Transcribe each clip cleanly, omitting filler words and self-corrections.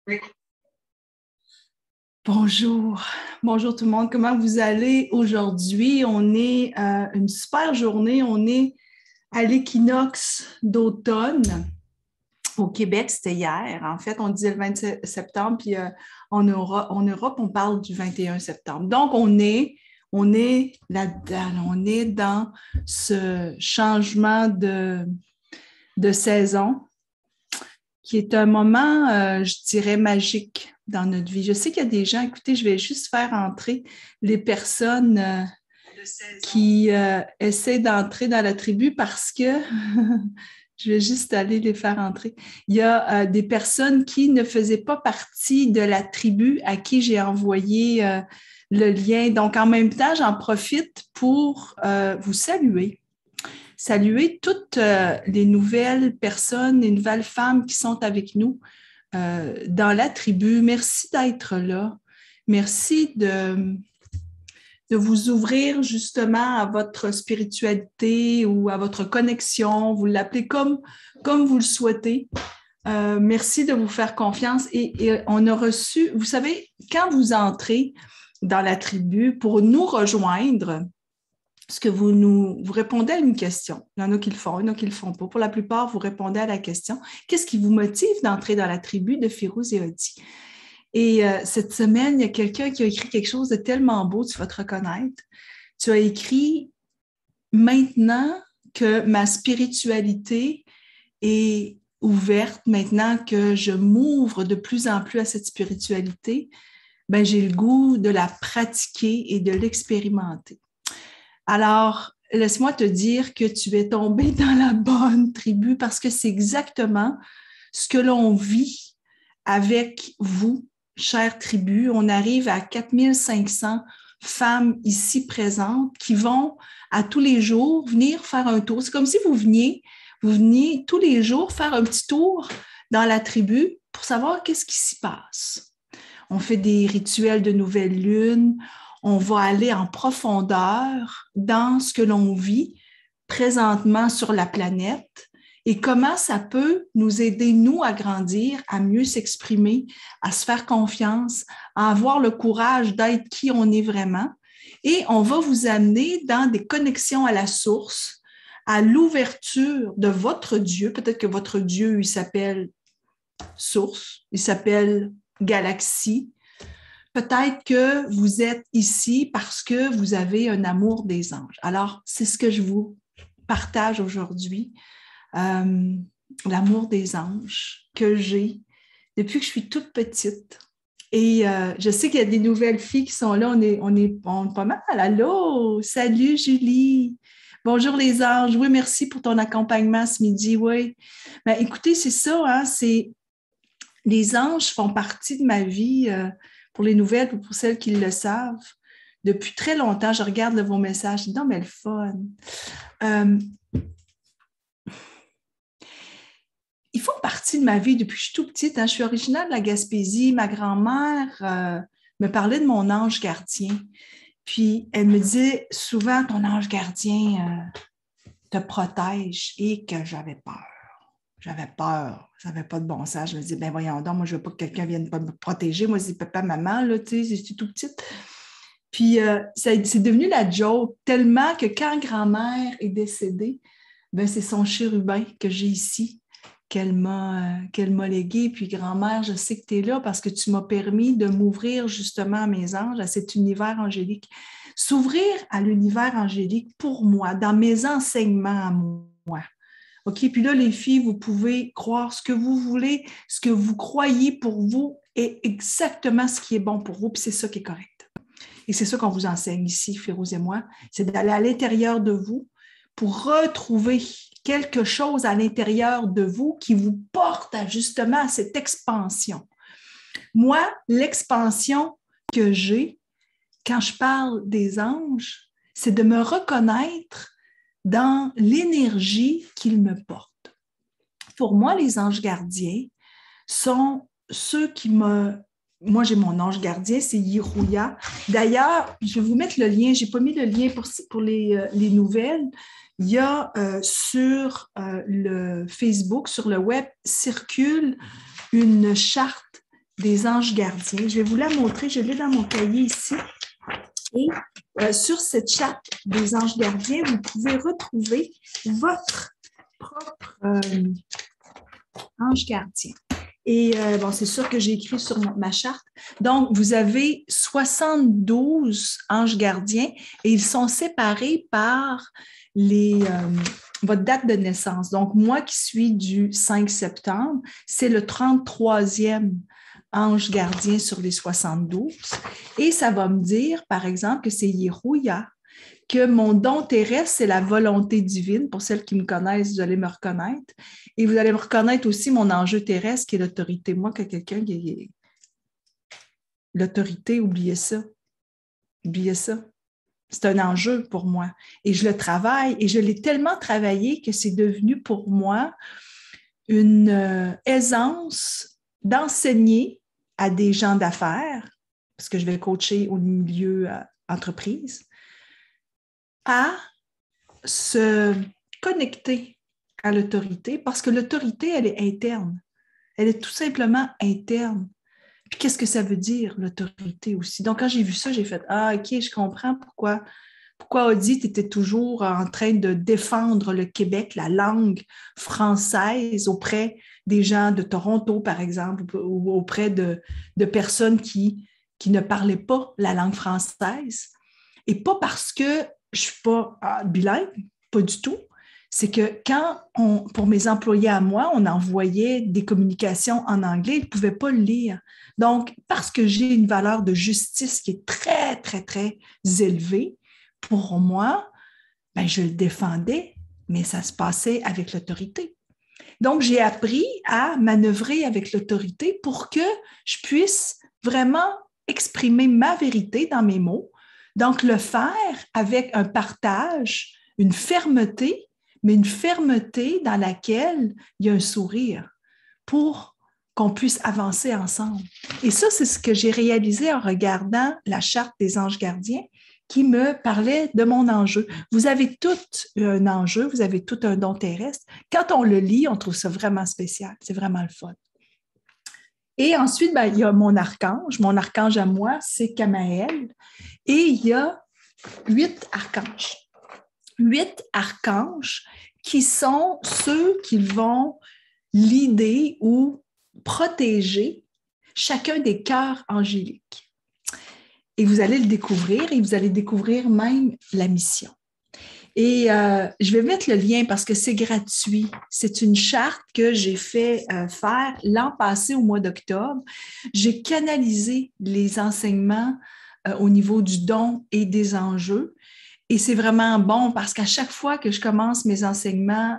Oui. Bonjour, bonjour tout le monde. Comment vous allez aujourd'hui? On est une super journée. On est à l'équinoxe d'automne. Au Québec, c'était hier. En fait, on disait le 27 septembre, puis en Europe, on parle du 21 septembre. Donc, on est là-dedans. On est dans ce changement de saison qui est un moment, je dirais, magique dans notre vie. Je sais qu'il y a des gens, écoutez, je vais juste faire entrer les personnes qui essaient d'entrer dans la tribu parce que je vais juste aller les faire entrer. Il y a des personnes qui ne faisaient pas partie de la tribu à qui j'ai envoyé le lien. Donc, en même temps, j'en profite pour vous saluer. Saluer toutes les nouvelles personnes, les nouvelles femmes qui sont avec nous dans la tribu. Merci d'être là. Merci de vous ouvrir justement à votre spiritualité ou à votre connexion. Vous l'appelez comme vous le souhaitez. Merci de vous faire confiance. Et on a reçu, vous savez, quand vous entrez dans la tribu pour nous rejoindre, ce que vous répondez à une question. Il y en a qui le font, il y en a qui ne le font pas. Pour la plupart, vous répondez à la question. Qu'est-ce qui vous motive d'entrer dans la tribu de Férouz et Odi? Et cette semaine, il y a quelqu'un qui a écrit quelque chose de tellement beau, tu vas te reconnaître. Tu as écrit « Maintenant que ma spiritualité est ouverte, maintenant que je m'ouvre de plus en plus à cette spiritualité, ben, j'ai le goût de la pratiquer et de l'expérimenter. » Alors, laisse-moi te dire que tu es tombé dans la bonne tribu parce que c'est exactement ce que l'on vit avec vous, chère tribu. On arrive à 4500 femmes ici présentes qui vont à tous les jours venir faire un tour. C'est comme si vous veniez tous les jours faire un petit tour dans la tribu pour savoir qu'est-ce qui s'y passe. On fait des rituels de nouvelle lune. On va aller en profondeur dans ce que l'on vit présentement sur la planète et comment ça peut nous aider, nous, à grandir, à mieux s'exprimer, à se faire confiance, à avoir le courage d'être qui on est vraiment. Et on va vous amener dans des connexions à la source, à l'ouverture de votre Dieu. Peut-être que votre Dieu, il s'appelle Source, il s'appelle Galaxie. Peut-être que vous êtes ici parce que vous avez un amour des anges. Alors, c'est ce que je vous partage aujourd'hui, l'amour des anges que j'ai depuis que je suis toute petite. Et je sais qu'il y a des nouvelles filles qui sont là. On est pas mal. Allô, salut Julie. Bonjour les anges. Oui, merci pour ton accompagnement ce midi. Oui. Ben, écoutez, c'est ça, hein, les anges font partie de ma vie pour les nouvelles ou pour celles qui le savent. Depuis très longtemps, je regarde vos messages. Je dis, non, mais le fun. Ils font partie de ma vie depuis que je suis tout petite. Hein. Je suis originaire de la Gaspésie. Ma grand-mère me parlait de mon ange gardien. Puis, elle me disait souvent, ton ange gardien te protège et que j'avais peur. J'avais peur, ça n'avait pas de bon sens. Je me disais, ben voyons donc, moi, je ne veux pas que quelqu'un vienne me protéger. Moi, c'est papa, maman, là, tu sais, j'étais tout petite. Puis, c'est devenu la joke, tellement que quand grand-mère est décédée, ben, c'est son chérubin que j'ai ici, qu'elle m'a légué. Puis, grand-mère, je sais que tu es là parce que tu m'as permis de m'ouvrir justement à mes anges, à cet univers angélique. S'ouvrir à l'univers angélique pour moi, dans mes enseignements à moi. OK? Puis là, les filles, vous pouvez croire ce que vous voulez, ce que vous croyez pour vous est exactement ce qui est bon pour vous, puis c'est ça qui est correct. Et c'est ça qu'on vous enseigne ici, Férouz et moi, c'est d'aller à l'intérieur de vous pour retrouver quelque chose à l'intérieur de vous qui vous porte justement à cette expansion. Moi, l'expansion que j'ai quand je parle des anges, c'est de me reconnaître dans l'énergie qu'ils me portent. Pour moi, les anges gardiens sont ceux qui me... Moi, j'ai mon ange gardien, c'est Yirouya. D'ailleurs, je vais vous mettre le lien. Je n'ai pas mis le lien pour les nouvelles. Il y a sur le Facebook, sur le web, circule une charte des anges gardiens. Je vais vous la montrer, je l'ai dans mon cahier ici. Et sur cette charte des anges gardiens, vous pouvez retrouver votre propre ange gardien. Et bon, c'est sûr que j'ai écrit sur ma charte. Donc, vous avez 72 anges gardiens et ils sont séparés par votre date de naissance. Donc, moi qui suis du 5 septembre, c'est le 33e ange gardien sur les 72. Et ça va me dire, par exemple, que c'est Yerouya, que mon don terrestre, c'est la volonté divine. Pour celles qui me connaissent, vous allez me reconnaître. Et vous allez me reconnaître aussi mon enjeu terrestre, qui est l'autorité. Moi, que quelqu'un qui est... L'autorité, oubliez ça. Oubliez ça. C'est un enjeu pour moi. Et je le travaille, et je l'ai tellement travaillé que c'est devenu pour moi une aisance d'enseigner à des gens d'affaires, parce que je vais coacher au milieu entreprise, à se connecter à l'autorité, parce que l'autorité, elle est interne. Elle est tout simplement interne. Puis qu'est-ce que ça veut dire, l'autorité aussi? Donc, quand j'ai vu ça, j'ai fait « Ah, OK, je comprends pourquoi Audie, tu étais toujours en train de défendre le Québec, la langue française auprès des gens de Toronto, par exemple, ou auprès de personnes qui ne parlaient pas la langue française. Et pas parce que je ne suis pas bilingue, pas du tout. C'est que quand, pour mes employés à moi, on envoyait des communications en anglais, ils ne pouvaient pas le lire. Donc, parce que j'ai une valeur de justice qui est très, très, très élevée, pour moi, ben, je le défendais, mais ça se passait avec l'autorité. Donc, j'ai appris à manœuvrer avec l'autorité pour que je puisse vraiment exprimer ma vérité dans mes mots. Donc, le faire avec un partage, une fermeté, mais une fermeté dans laquelle il y a un sourire pour qu'on puisse avancer ensemble. Et ça, c'est ce que j'ai réalisé en regardant la charte des anges gardiens qui me parlait de mon enjeu. Vous avez tout un enjeu, vous avez tout un don terrestre. Quand on le lit, on trouve ça vraiment spécial. C'est vraiment le fun. Et ensuite, ben, il y a mon archange. Mon archange à moi, c'est Camaël. Et il y a 8 archanges. 8 archanges qui sont ceux qui vont leader ou protéger chacun des cœurs angéliques. Et vous allez le découvrir et vous allez découvrir même la mission. Et je vais mettre le lien parce que c'est gratuit. C'est une charte que j'ai fait faire l'an passé au mois d'octobre. J'ai canalisé les enseignements au niveau du don et des enjeux. Et c'est vraiment bon parce qu'à chaque fois que je commence mes enseignements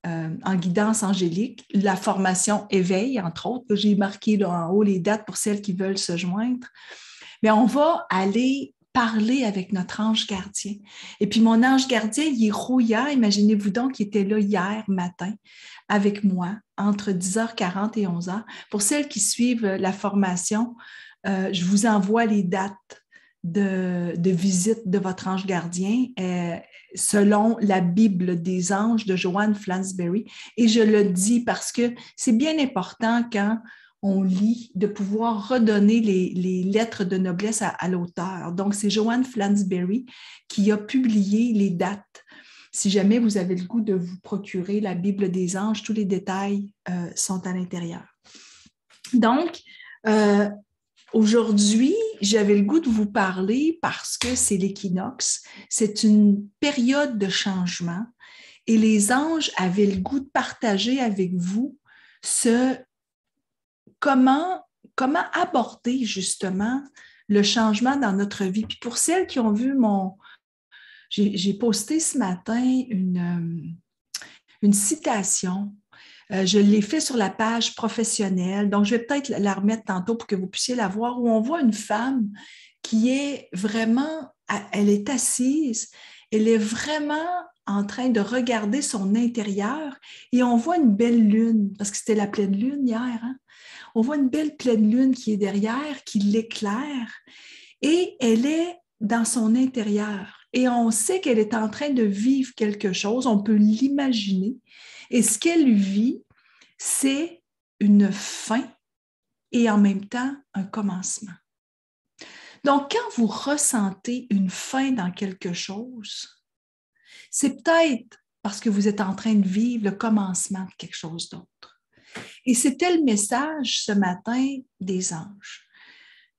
en guidance angélique, la formation éveil, entre autres, que j'ai marqué là en haut les dates pour celles qui veulent se joindre, mais on va aller parler avec notre ange gardien. Et puis mon ange gardien, il est Rouya, imaginez-vous donc, il était là hier matin avec moi entre 10h40 et 11h. Pour celles qui suivent la formation, je vous envoie les dates de visite de votre ange gardien selon la Bible des anges de Joanne Flansbury. Et je le dis parce que c'est bien important quand on lit, de pouvoir redonner les lettres de noblesse à l'auteur. Donc, c'est Joanne Flansbury qui a publié les dates. Si jamais vous avez le goût de vous procurer la Bible des anges, tous les détails sont à l'intérieur. Donc, aujourd'hui, j'avais le goût de vous parler parce que c'est l'équinoxe. C'est une période de changement et les anges avaient le goût de partager avec vous comment aborder justement le changement dans notre vie. Puis pour celles qui ont vu j'ai posté ce matin une citation. Je l'ai fait sur la page professionnelle, donc je vais peut-être la remettre tantôt pour que vous puissiez la voir, où on voit une femme qui est vraiment, elle est assise, elle est vraiment en train de regarder son intérieur et on voit une belle lune, parce que c'était la pleine lune hier, hein? On voit une belle pleine lune qui est derrière, qui l'éclaire et elle est dans son intérieur. Et on sait qu'elle est en train de vivre quelque chose, on peut l'imaginer. Et ce qu'elle vit, c'est une fin et en même temps un commencement. Donc, quand vous ressentez une fin dans quelque chose, c'est peut-être parce que vous êtes en train de vivre le commencement de quelque chose d'autre. Et c'était le message ce matin des anges.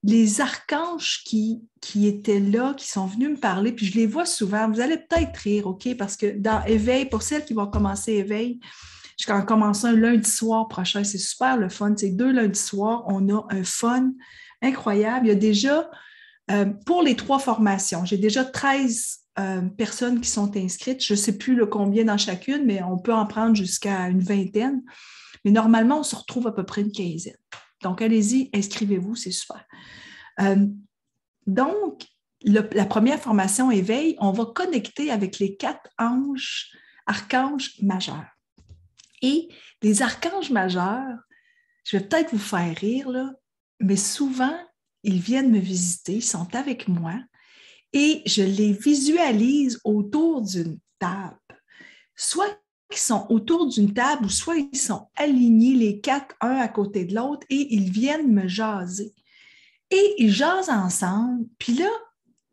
Les archanges qui étaient là, qui sont venus me parler, puis je les vois souvent, vous allez peut-être rire, OK? Parce que dans Éveil, pour celles qui vont commencer Éveil, je vais commencer un lundi soir prochain, c'est super le fun, c'est 2 lundis soirs, on a un fun incroyable. Il y a déjà, pour les 3 formations, j'ai déjà 13 personnes qui sont inscrites, je ne sais plus le combien dans chacune, mais on peut en prendre jusqu'à une vingtaine. Mais normalement, on se retrouve à peu près une quinzaine. Donc, allez-y, inscrivez-vous, c'est super. Donc, la première formation Éveil, on va connecter avec les 4 archanges majeurs. Et les archanges majeurs, je vais peut-être vous faire rire, là, mais souvent, ils viennent me visiter, ils sont avec moi et je les visualise autour d'une table. Soit ils sont autour d'une table ou soit ils sont alignés les 4, un à côté de l'autre et ils viennent me jaser. Et ils jasent ensemble, puis là,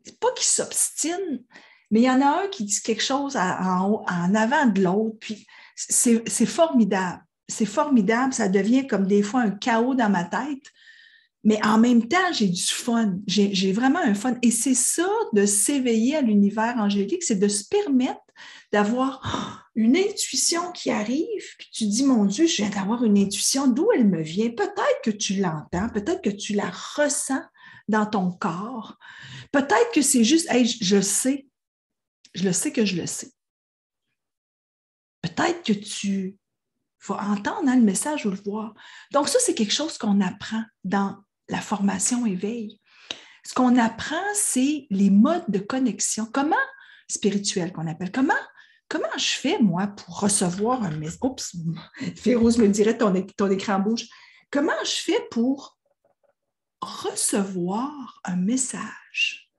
c'est pas qu'ils s'obstinent, mais il y en a un qui dit quelque chose en avant de l'autre, puis c'est formidable. C'est formidable, ça devient comme des fois un chaos dans ma tête, mais en même temps, j'ai du fun. J'ai vraiment un fun. Et c'est ça, de s'éveiller à l'univers angélique, c'est de se permettre d'avoir une intuition qui arrive, puis tu dis, mon Dieu, je viens d'avoir une intuition, d'où elle me vient? Peut-être que tu l'entends, peut-être que tu la ressens dans ton corps. Peut-être que c'est juste, hey, je le sais que je le sais. Peut-être que tu vas entendre le message ou le voir. Donc ça, c'est quelque chose qu'on apprend dans la formation Éveil. Ce qu'on apprend, c'est les modes de connexion. Comment spirituel qu'on appelle. Comment je fais, moi, pour recevoir un message? Oups, Férouz me dirait ton écran bouge. Comment je fais pour recevoir un message?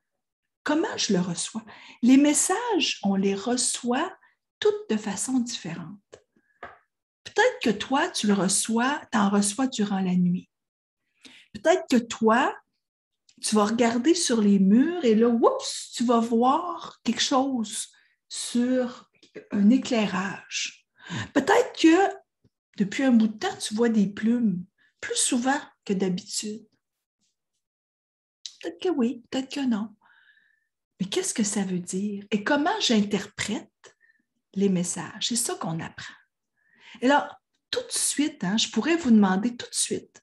Comment je le reçois? Les messages, on les reçoit toutes de façon différente. Peut-être que toi, tu en reçois durant la nuit. Peut-être que toi, tu vas regarder sur les murs et là, oups, tu vas voir quelque chose sur un éclairage. Peut-être que depuis un bout de temps, tu vois des plumes plus souvent que d'habitude. Peut-être que oui, peut-être que non. Mais qu'est-ce que ça veut dire? Et comment j'interprète les messages? C'est ça qu'on apprend. Et là, tout de suite, je pourrais vous demander tout de suite,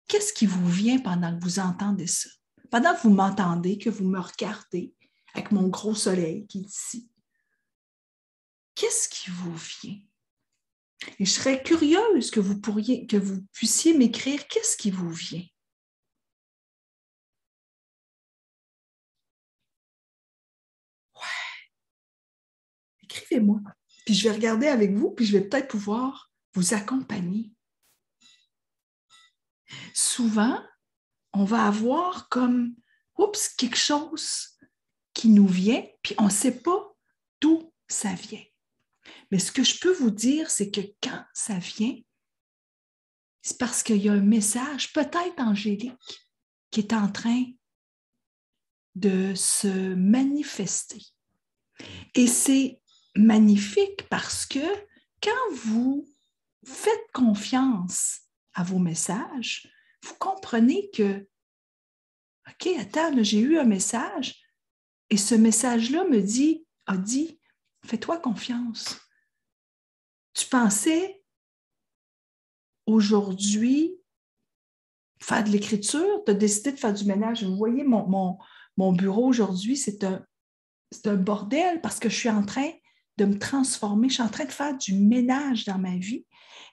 qu'est-ce qui vous vient pendant que vous entendez ça? Pendant que vous m'entendez, que vous me regardez avec mon gros soleil qui est ici, qu'est-ce qui vous vient? Et je serais curieuse que vous puissiez m'écrire qu'est-ce qui vous vient. Ouais. Écrivez-moi. Puis je vais regarder avec vous, puis je vais peut-être pouvoir vous accompagner. Souvent, on va avoir comme, quelque chose qui nous vient, puis on ne sait pas d'où ça vient. Mais ce que je peux vous dire, c'est que quand ça vient, c'est parce qu'il y a un message, peut-être angélique, qui est en train de se manifester. Et c'est magnifique parce que quand vous faites confiance à vos messages, vous comprenez que, OK, attends, là, j'ai eu un message et ce message-là a dit, fais-toi confiance. Tu pensais aujourd'hui faire de l'écriture, tu as décidé de faire du ménage. Vous voyez, mon bureau aujourd'hui, c'est un bordel parce que je suis en train de me transformer, je suis en train de faire du ménage dans ma vie.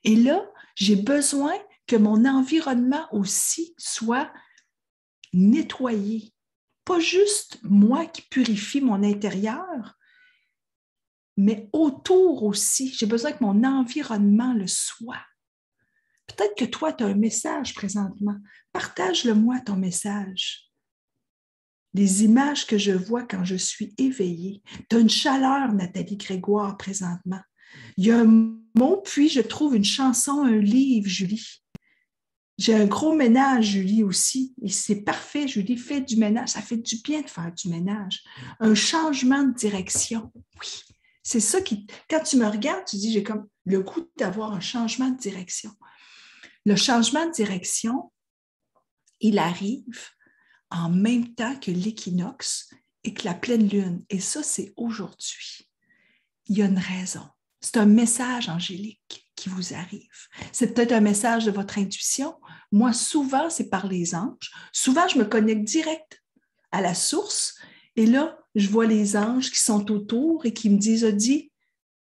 Et là, j'ai besoin que mon environnement aussi soit nettoyé. Pas juste moi qui purifie mon intérieur, mais autour aussi. J'ai besoin que mon environnement le soit. Peut-être que toi, tu as un message présentement. Partage-le-moi, ton message. Les images que je vois quand je suis éveillée. Tu as une chaleur, Nathalie Grégoire, présentement. Il y a un mot, puis je trouve une chanson, un livre, Julie. J'ai un gros ménage, Julie, aussi. Et c'est parfait, Julie, fais du ménage. Ça fait du bien de faire du ménage. Un changement de direction. Oui, c'est ça qui... Quand tu me regardes, tu dis, j'ai comme le goût d'avoir un changement de direction. Le changement de direction, il arrive en même temps que l'équinoxe et que la pleine lune. Et ça, c'est aujourd'hui. Il y a une raison. C'est un message angélique qui vous arrive. C'est peut-être un message de votre intuition. Moi, souvent, c'est par les anges. Souvent, je me connecte direct à la source et là, je vois les anges qui sont autour et qui me disent, Odi,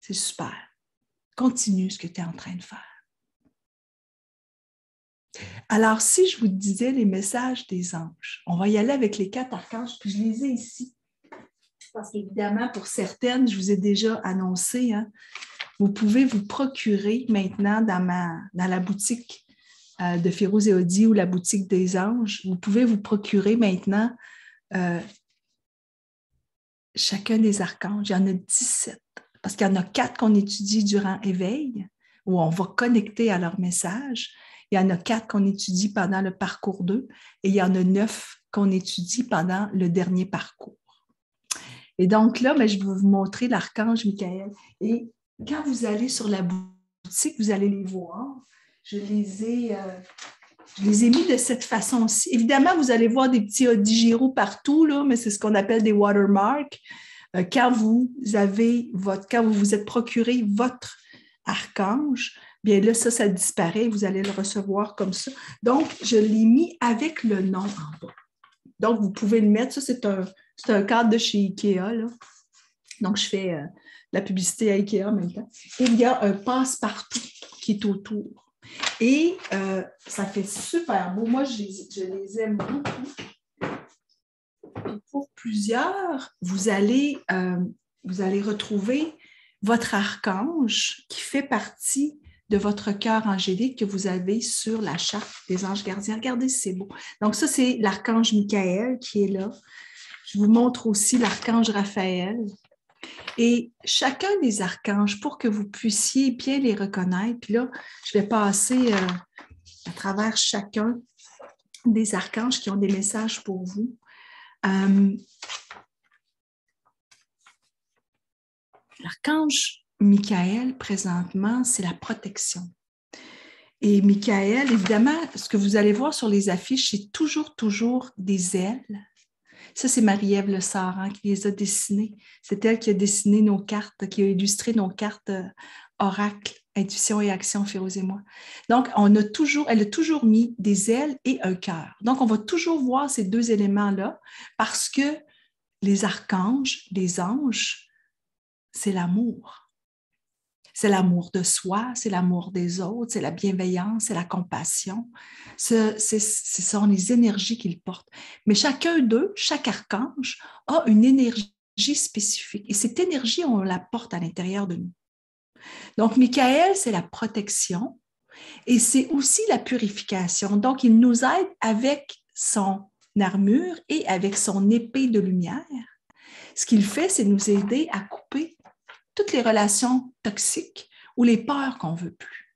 c'est super. Continue ce que tu es en train de faire. Alors, si je vous disais les messages des anges, on va y aller avec les 4 archanges, puis je les ai ici. Parce qu'évidemment, pour certaines, je vous ai déjà annoncé, hein, vous pouvez vous procurer maintenant dans la boutique de Férouz et Odi ou la boutique des anges, vous pouvez vous procurer maintenant chacun des archanges. Il y en a 17, parce qu'il y en a 4 qu'on étudie durant éveil, où on va connecter à leur message. Il y en a 4 qu'on étudie pendant le parcours 2 et il y en a 9 qu'on étudie pendant le dernier parcours. Et donc là, je vais vous montrer l'archange Michael. Et quand vous allez sur la boutique, vous allez les voir. Je les ai mis de cette façon-ci. Évidemment, vous allez voir des petits odigiro partout, là, mais c'est ce qu'on appelle des watermarks. Quand vous vous êtes procuré votre archange, bien là, ça disparaît. Vous allez le recevoir comme ça. Donc, je l'ai mis avec le nom en bas. Donc, vous pouvez le mettre. Ça, c'est un cadre de chez Ikea, là. Donc, je fais la publicité à Ikea en même temps. Et il y a un passe-partout qui est autour. Et ça fait super beau. Moi, je les aime beaucoup. Et pour plusieurs, vous allez retrouver votre archange qui fait partie de votre cœur angélique que vous avez sur la charte des anges gardiens. Regardez, c'est beau. Donc, ça, c'est l'archange Michael qui est là. Je vous montre aussi l'archange Raphaël. Et chacun des archanges, pour que vous puissiez bien les reconnaître, puis là, je vais passer à travers chacun des archanges qui ont des messages pour vous. L'archange Michael, présentement, c'est la protection. Et Michael, évidemment, ce que vous allez voir sur les affiches, c'est toujours des ailes. Ça, c'est Marie-Ève Le Saran qui les a dessinées. C'est elle qui a dessiné nos cartes, qui a illustré nos cartes oracle, intuition et action, Férouz et moi. Donc, elle a toujours mis des ailes et un cœur. Donc, on va toujours voir ces deux éléments-là parce que les archanges, les anges, c'est l'amour. C'est l'amour de soi, c'est l'amour des autres, c'est la bienveillance, c'est la compassion. Ce sont les énergies qu'ils portent. Mais chacun d'eux, chaque archange, a une énergie spécifique. Et cette énergie, on la porte à l'intérieur de nous. Donc, Michael, c'est la protection et c'est aussi la purification. Donc, il nous aide avec son armure et avec son épée de lumière. Ce qu'il fait, c'est nous aider à couper toutes les relations toxiques ou les peurs qu'on ne veut plus.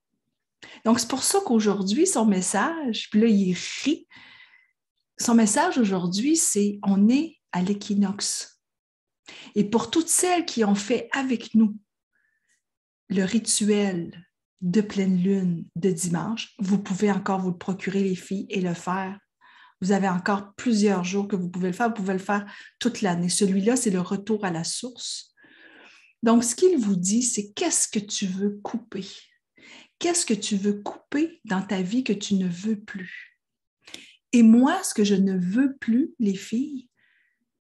Donc, c'est pour ça qu'aujourd'hui, son message, puis là, il rit, son message aujourd'hui, c'est « On est à l'équinoxe ». Et pour toutes celles qui ont fait avec nous le rituel de pleine lune de dimanche, vous pouvez encore vous le procurer, les filles, et le faire. Vous avez encore plusieurs jours que vous pouvez le faire. Vous pouvez le faire toute l'année. Celui-là, c'est le retour à la source. Donc, ce qu'il vous dit, c'est qu'est-ce que tu veux couper? Qu'est-ce que tu veux couper dans ta vie que tu ne veux plus? Et moi, ce que je ne veux plus, les filles,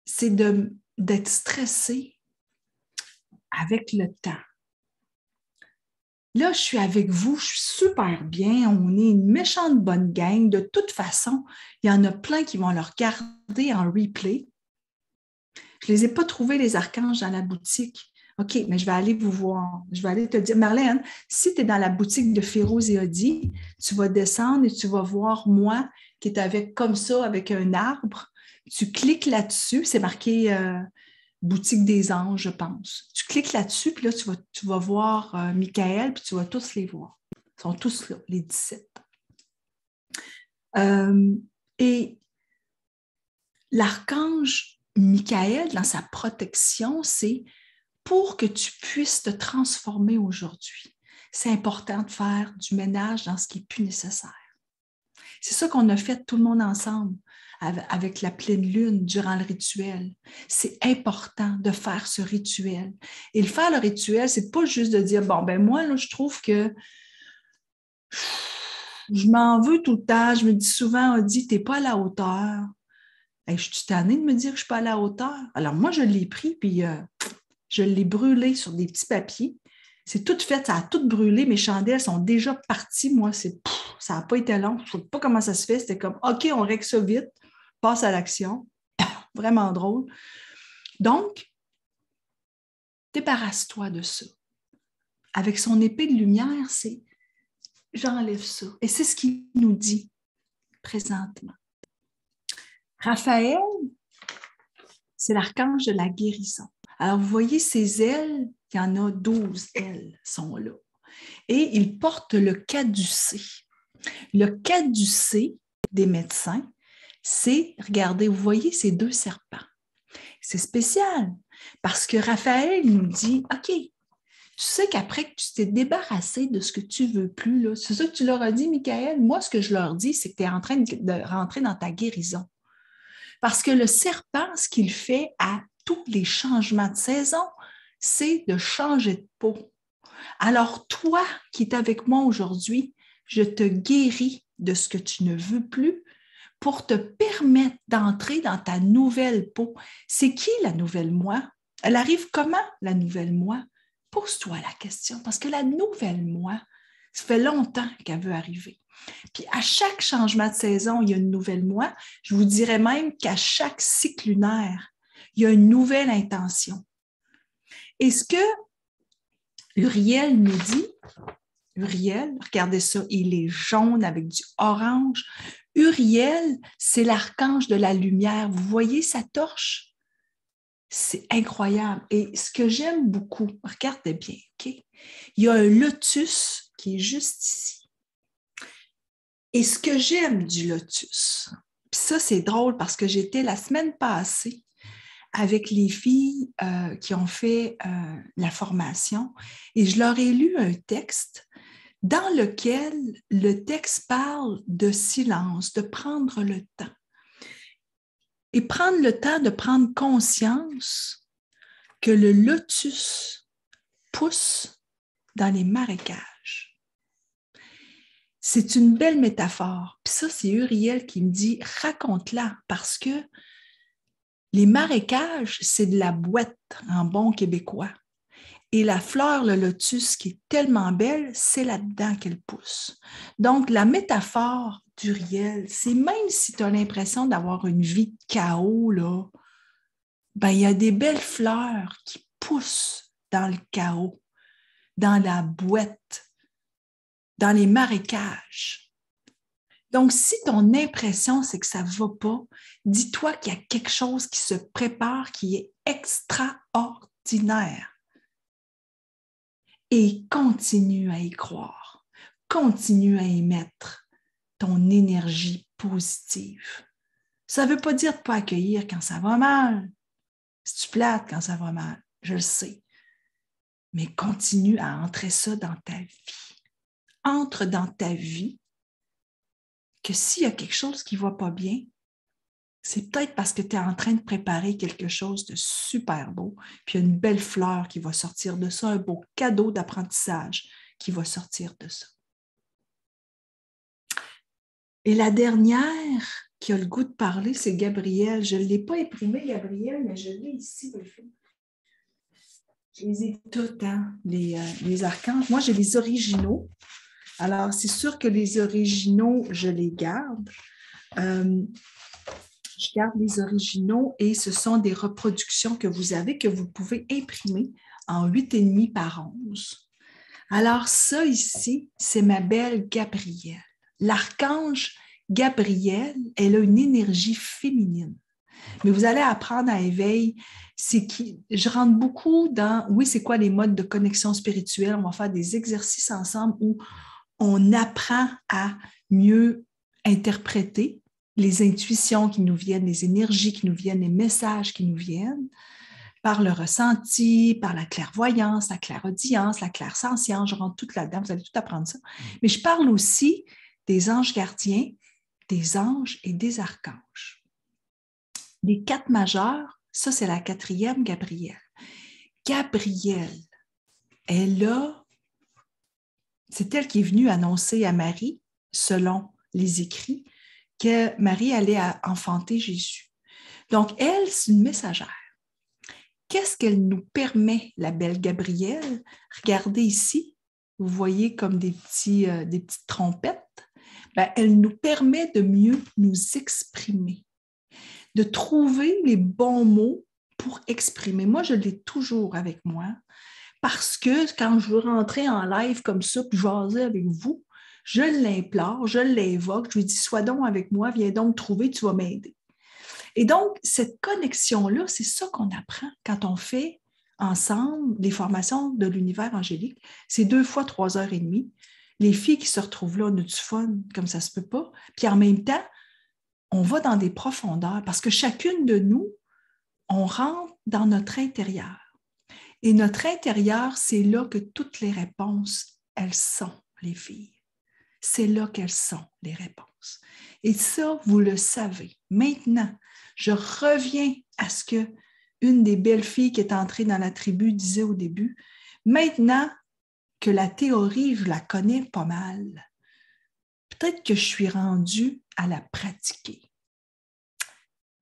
c'est d'être stressée avec le temps. Là, je suis avec vous, je suis super bien, on est une méchante bonne gang. De toute façon, il y en a plein qui vont le regarder en replay. Je ne les ai pas trouvés, les archanges, dans la boutique. OK, mais je vais aller vous voir. Je vais aller te dire, Marlène, si tu es dans la boutique de Férouz et Odi, tu vas descendre et tu vas voir moi qui est avec un arbre. Tu cliques là-dessus, c'est marqué boutique des anges, je pense. Tu cliques là-dessus, puis là, tu vas voir Michael, puis tu vas tous les voir. Ils sont tous là, les 17. Et l'archange Michael, dans sa protection, c'est pour que tu puisses te transformer aujourd'hui. C'est important de faire du ménage dans ce qui n'est plus nécessaire. C'est ça qu'on a fait tout le monde ensemble avec la pleine lune durant le rituel. C'est important de faire ce rituel. Et le faire le rituel, c'est pas juste de dire, bon, ben moi, là, je trouve que je m'en veux tout le temps. Je me dis souvent, on dit, t'es pas à la hauteur. Hey, je suis tannée de me dire que je suis pas à la hauteur. Alors moi, je l'ai pris, puis je l'ai brûlé sur des petits papiers. C'est tout fait, ça a tout brûlé. Mes chandelles sont déjà parties. Moi, ça n'a pas été long. Je ne sais pas comment ça se fait. C'était comme, OK, on règle ça vite, passe à l'action. Vraiment drôle. Donc, débarrasse-toi de ça. Avec son épée de lumière, c'est j'enlève ça. Et c'est ce qu'il nous dit présentement. Raphaël, c'est l'archange de la guérison. Alors, vous voyez ses ailes, il y en a 12 ailes sont là. Et il porte le caducée. Le caducée des médecins, c'est, regardez, vous voyez ces deux serpents. C'est spécial parce que Raphaël nous dit, OK, tu sais qu'après que tu t'es débarrassé de ce que tu ne veux plus, là, c'est ça que tu leur as dit, Michael? Moi, ce que je leur dis, c'est que tu es en train de rentrer dans ta guérison. Parce que le serpent, ce qu'il fait à tous les changements de saison, c'est de changer de peau. Alors, toi qui es avec moi aujourd'hui, je te guéris de ce que tu ne veux plus pour te permettre d'entrer dans ta nouvelle peau. C'est qui la nouvelle moi? Elle arrive comment, la nouvelle moi? Pose-toi la question, parce que la nouvelle moi, ça fait longtemps qu'elle veut arriver. Puis à chaque changement de saison, il y a une nouvelle moi. Je vous dirais même qu'à chaque cycle lunaire, il y a une nouvelle intention. Et ce que Uriel nous dit, Uriel, regardez ça, il est jaune avec du orange. Uriel, c'est l'archange de la lumière. Vous voyez sa torche? C'est incroyable. Et ce que j'aime beaucoup, regardez bien, OK? Il y a un lotus qui est juste ici. Et ce que j'aime du lotus, puis ça, c'est drôle parce que j'étais la semaine passée avec les filles qui ont fait la formation et je leur ai lu un texte dans lequel le texte parle de silence, de prendre le temps. Et prendre le temps de prendre conscience que le lotus pousse dans les marécages. C'est une belle métaphore. Puis ça, c'est Uriel qui me dit, raconte-la, parce que les marécages, c'est de la boîte en bon québécois. Et la fleur, le lotus, qui est tellement belle, c'est là-dedans qu'elle pousse. Donc, la métaphore d'Uriel, c'est même si tu as l'impression d'avoir une vie de chaos, là, ben, il y a des belles fleurs qui poussent dans le chaos, dans la boîte, dans les marécages. Donc, si ton impression, c'est que ça ne va pas, dis-toi qu'il y a quelque chose qui se prépare, qui est extraordinaire. Et continue à y croire. Continue à émettre ton énergie positive. Ça ne veut pas dire de ne pas accueillir quand ça va mal. C'est plate quand ça va mal, je le sais. Mais continue à entrer ça dans ta vie. Entre dans ta vie que s'il y a quelque chose qui ne va pas bien, c'est peut-être parce que tu es en train de préparer quelque chose de super beau, puis il y a une belle fleur qui va sortir de ça, un beau cadeau d'apprentissage qui va sortir de ça. Et la dernière qui a le goût de parler, c'est Gabrielle. Je ne l'ai pas imprimé, Gabrielle, mais je l'ai ici. Je les ai toutes, hein, les archanges. Moi, j'ai les originaux. Alors, c'est sûr que les originaux, je les garde. Je garde les originaux et ce sont des reproductions que vous avez, que vous pouvez imprimer en 8,5 par 11. Alors ça ici, c'est ma belle Gabrielle. L'archange Gabrielle, elle a une énergie féminine. Mais vous allez apprendre à éveil, je rentre beaucoup dans, oui, c'est quoi les modes de connexion spirituelle? On va faire des exercices ensemble où on apprend à mieux interpréter les intuitions qui nous viennent, les énergies qui nous viennent, les messages qui nous viennent, par le ressenti, par la clairvoyance, la clairaudience, la clairsentience. Je rentre tout là-dedans, vous allez tout apprendre ça. Mais je parle aussi des anges gardiens, des anges et des archanges. Les 4 majeurs, ça c'est la 4e, Gabrielle. Gabrielle, c'est elle qui est venue annoncer à Marie, selon les écrits, que Marie allait enfanter Jésus. Donc, elle, c'est une messagère. Qu'est-ce qu'elle nous permet, la belle Gabrielle? Regardez ici, vous voyez comme des petites trompettes. Bien, elle nous permet de mieux nous exprimer, de trouver les bons mots pour exprimer. Moi, je l'ai toujours avec moi parce que quand je veux rentrer en live comme ça, puis jaser avec vous, je l'implore, je l'invoque, je lui dis « Sois donc avec moi, viens donc me trouver, tu vas m'aider ». Et donc, cette connexion-là, c'est ça qu'on apprend quand on fait ensemble les formations de l'univers angélique. C'est 2 fois 3 heures et demie. Les filles qui se retrouvent là, on a du fun, comme ça se peut pas. Puis en même temps, on va dans des profondeurs parce que chacune de nous, on rentre dans notre intérieur. Et notre intérieur, c'est là que toutes les réponses, elles sont, les filles. C'est là qu'elles sont, les réponses. Et ça, vous le savez. Maintenant, je reviens à ce que une des belles filles qui est entrée dans la tribu disait au début. Maintenant que la théorie, je la connais pas mal, peut-être que je suis rendue à la pratiquer.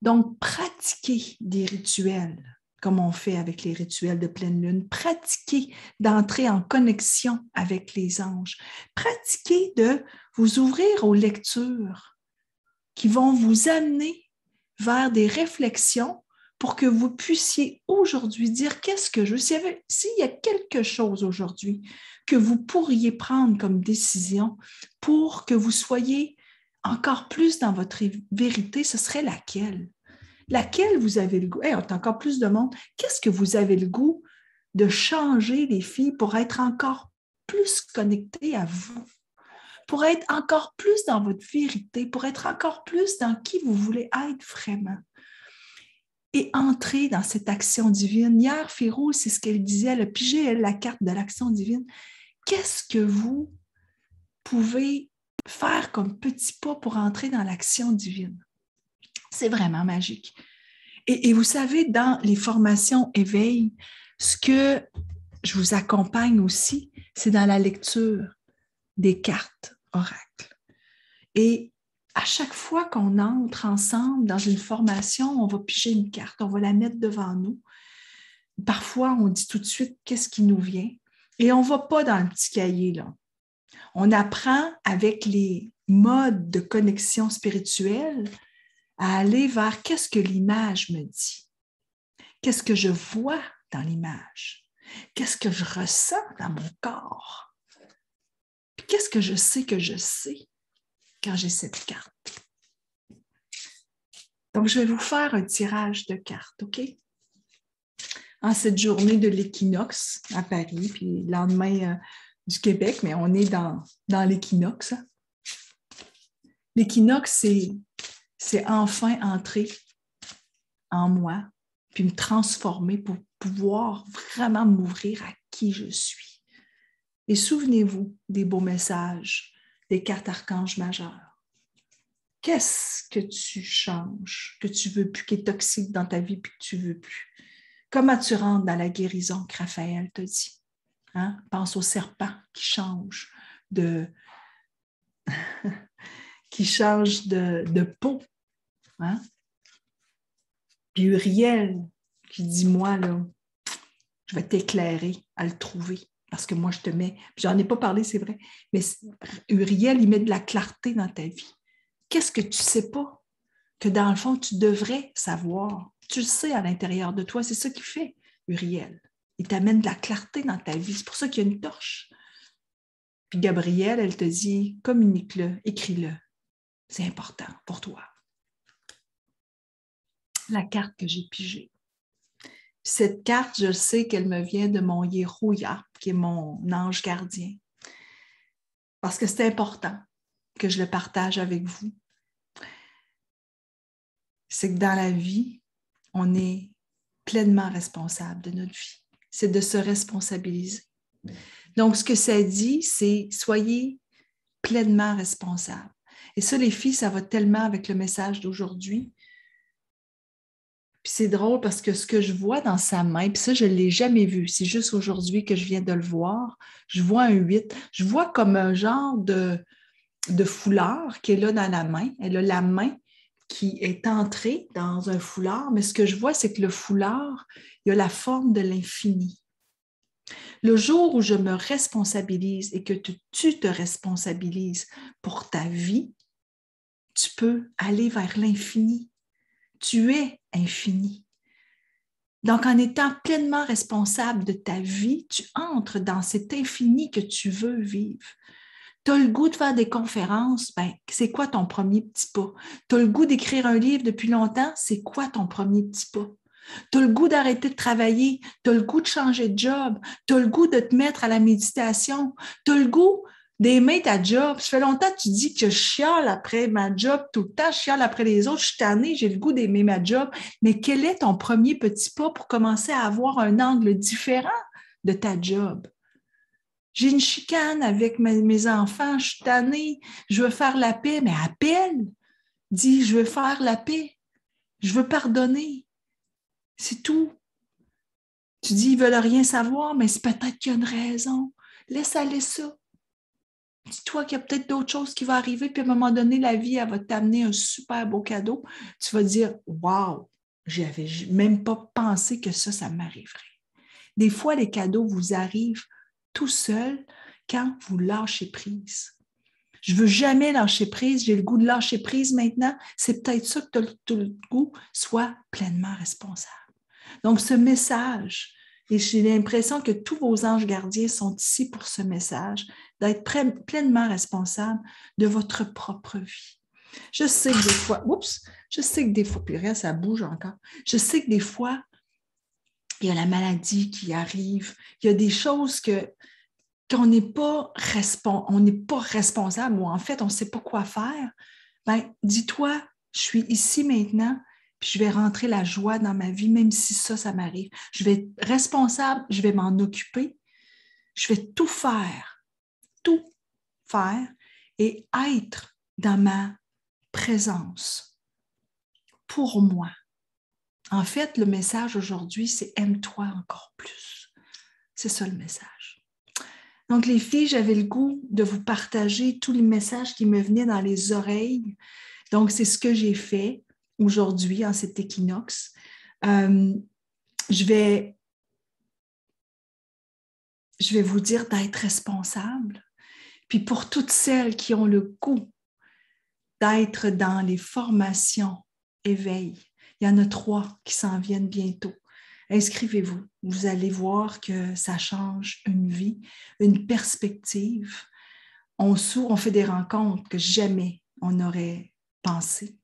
Donc, pratiquer des rituels, comme on fait avec les rituels de pleine lune, pratiquer d'entrer en connexion avec les anges, pratiquer de vous ouvrir aux lectures qui vont vous amener vers des réflexions pour que vous puissiez aujourd'hui dire qu'est-ce que je veux. S'il y a quelque chose aujourd'hui que vous pourriez prendre comme décision pour que vous soyez encore plus dans votre vérité, ce serait laquelle? Laquelle vous avez le goût? Hey, on a encore plus de monde. Qu'est-ce que vous avez le goût de changer, les filles, pour être encore plus connectées à vous? Pour être encore plus dans votre vérité, pour être encore plus dans qui vous voulez être vraiment. Et entrer dans cette action divine. Hier, Féro, c'est ce qu'elle disait, elle a pigé, elle, la carte de l'action divine. Qu'est-ce que vous pouvez faire comme petit pas pour entrer dans l'action divine? C'est vraiment magique. Et vous savez, dans les formations éveil, ce que je vous accompagne aussi, c'est dans la lecture des cartes oracles. Et à chaque fois qu'on entre ensemble dans une formation, on va piger une carte, on va la mettre devant nous. Parfois, on dit tout de suite qu'est-ce qui nous vient. Et on ne va pas dans le petit cahier, là. On apprend avec les modes de connexion spirituelle à aller vers qu'est-ce que l'image me dit. Qu'est-ce que je vois dans l'image? Qu'est-ce que je ressens dans mon corps? Puis qu'est-ce que je sais quand j'ai cette carte? Donc, je vais vous faire un tirage de cartes, OK? En cette journée de l'équinoxe à Paris, puis le lendemain du Québec, mais on est dans l'équinoxe. Hein? L'équinoxe, c'est enfin entrer en moi, puis me transformer pour pouvoir vraiment m'ouvrir à qui je suis. Et souvenez-vous des beaux messages des cartes archanges majeurs. Qu'est-ce que tu changes, que tu ne veux plus, qui est toxique dans ta vie, puis que tu ne veux plus? Comment tu rentres dans la guérison que Raphaël te dit? Hein? Pense au serpent qui change de peau. Hein? Puis Uriel qui dit, moi, là, je vais t'éclairer à le trouver parce que moi, je te mets... J'en ai pas parlé, c'est vrai, mais Uriel, il met de la clarté dans ta vie. Qu'est-ce que tu ne sais pas que dans le fond, tu devrais savoir? Tu le sais à l'intérieur de toi, c'est ça qu'il fait, Uriel. Il t'amène de la clarté dans ta vie. C'est pour ça qu'il y a une torche. Puis Gabrielle, elle te dit, communique-le, écris-le. C'est important pour toi. La carte que j'ai pigée. Cette carte, je sais qu'elle me vient de mon Yerouya, qui est mon ange gardien. Parce que c'est important. que je le partage avec vous, c'est que dans la vie, on est pleinement responsable de notre vie. C'est de se responsabiliser. Donc, ce que ça dit, c'est soyez pleinement responsables. Et ça, les filles, ça va tellement avec le message d'aujourd'hui. Puis c'est drôle parce que ce que je vois dans sa main, puis ça, je ne l'ai jamais vu. C'est juste aujourd'hui que je viens de le voir. Je vois un 8. Je vois comme un genre de foulard qui est là dans la main. Elle a la main qui est entrée dans un foulard, mais ce que je vois, c'est que le foulard, il a la forme de l'infini. Le jour où je me responsabilise et que tu te responsabilises pour ta vie, tu peux aller vers l'infini. Tu es infini. Donc, en étant pleinement responsable de ta vie, tu entres dans cet infini que tu veux vivre. Tu as le goût de faire des conférences, ben, c'est quoi ton premier petit pas? Tu as le goût d'écrire un livre depuis longtemps, c'est quoi ton premier petit pas? Tu as le goût d'arrêter de travailler, tu as le goût de changer de job, tu as le goût de te mettre à la méditation, tu as le goût d'aimer ta job. Ça fait longtemps que tu dis que je chiale après ma job tout le temps, je chiale après les autres, je suis tannée, j'ai le goût d'aimer ma job. Mais quel est ton premier petit pas pour commencer à avoir un angle différent de ta job? J'ai une chicane avec mes enfants, je suis tannée, je veux faire la paix, mais appelle, dis, je veux faire la paix, je veux pardonner. C'est tout. Tu dis, ils ne veulent rien savoir, mais c'est peut-être qu'il y a une raison. Laisse aller ça. Dis-toi qu'il y a peut-être d'autres choses qui vont arriver, puis à un moment donné, la vie, elle va t'amener un super beau cadeau. Tu vas dire, wow, j'avais même pas pensé que ça m'arriverait. Des fois, les cadeaux vous arrivent tout seuls quand vous lâchez prise. Je ne veux jamais lâcher prise, j'ai le goût de lâcher prise maintenant. C'est peut-être ça que tu as le goût, sois pleinement responsable. Donc, ce message, et j'ai l'impression que tous vos anges gardiens sont ici pour ce message, d'être pleinement responsable de votre propre vie. Je sais que des fois, puis rien, ça bouge encore. Je sais que des fois, il y a la maladie qui arrive, il y a des choses qu'on n'est pas responsable, ou en fait, on ne sait pas quoi faire. Ben, dis-toi, je suis ici maintenant, puis je vais rentrer la joie dans ma vie, même si ça m'arrive. Je vais être responsable, je vais m'en occuper, je vais tout faire et être dans ma présence pour moi. En fait, le message aujourd'hui, c'est « aime-toi encore plus ». C'est ça le message. Donc, les filles, j'avais le goût de vous partager tous les messages qui me venaient dans les oreilles. Donc, c'est ce que j'ai fait aujourd'hui en cet équinoxe. Je vais vous dire d'être responsable. Puis pour toutes celles qui ont le goût d'être dans les formations éveil, il y en a 3 qui s'en viennent bientôt. Inscrivez-vous. Vous allez voir que ça change une vie, une perspective. On fait des rencontres que jamais on n'aurait pensé.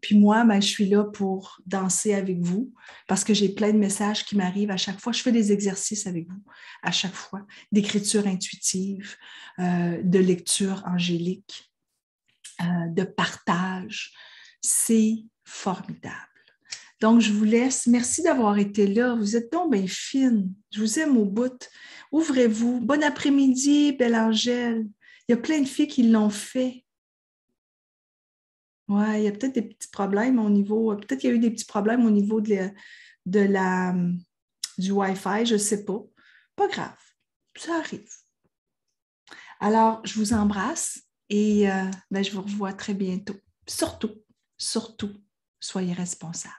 Puis moi, je suis là pour danser avec vous parce que j'ai plein de messages qui m'arrivent à chaque fois. Je fais des exercices avec vous à chaque fois, d'écriture intuitive, de lecture angélique, de partage. C'est formidable. Donc, je vous laisse. Merci d'avoir été là. Vous êtes donc bien fine. Je vous aime au bout. Ouvrez-vous. Bon après-midi, belle Angèle. Il y a plein de filles qui l'ont fait. Oui, il y a peut-être des petits problèmes au niveau... Peut-être qu'il y a eu des petits problèmes au niveau du Wi-Fi, je ne sais pas. Pas grave. Ça arrive. Alors, je vous embrasse et je vous revois très bientôt. Surtout, soyez responsables.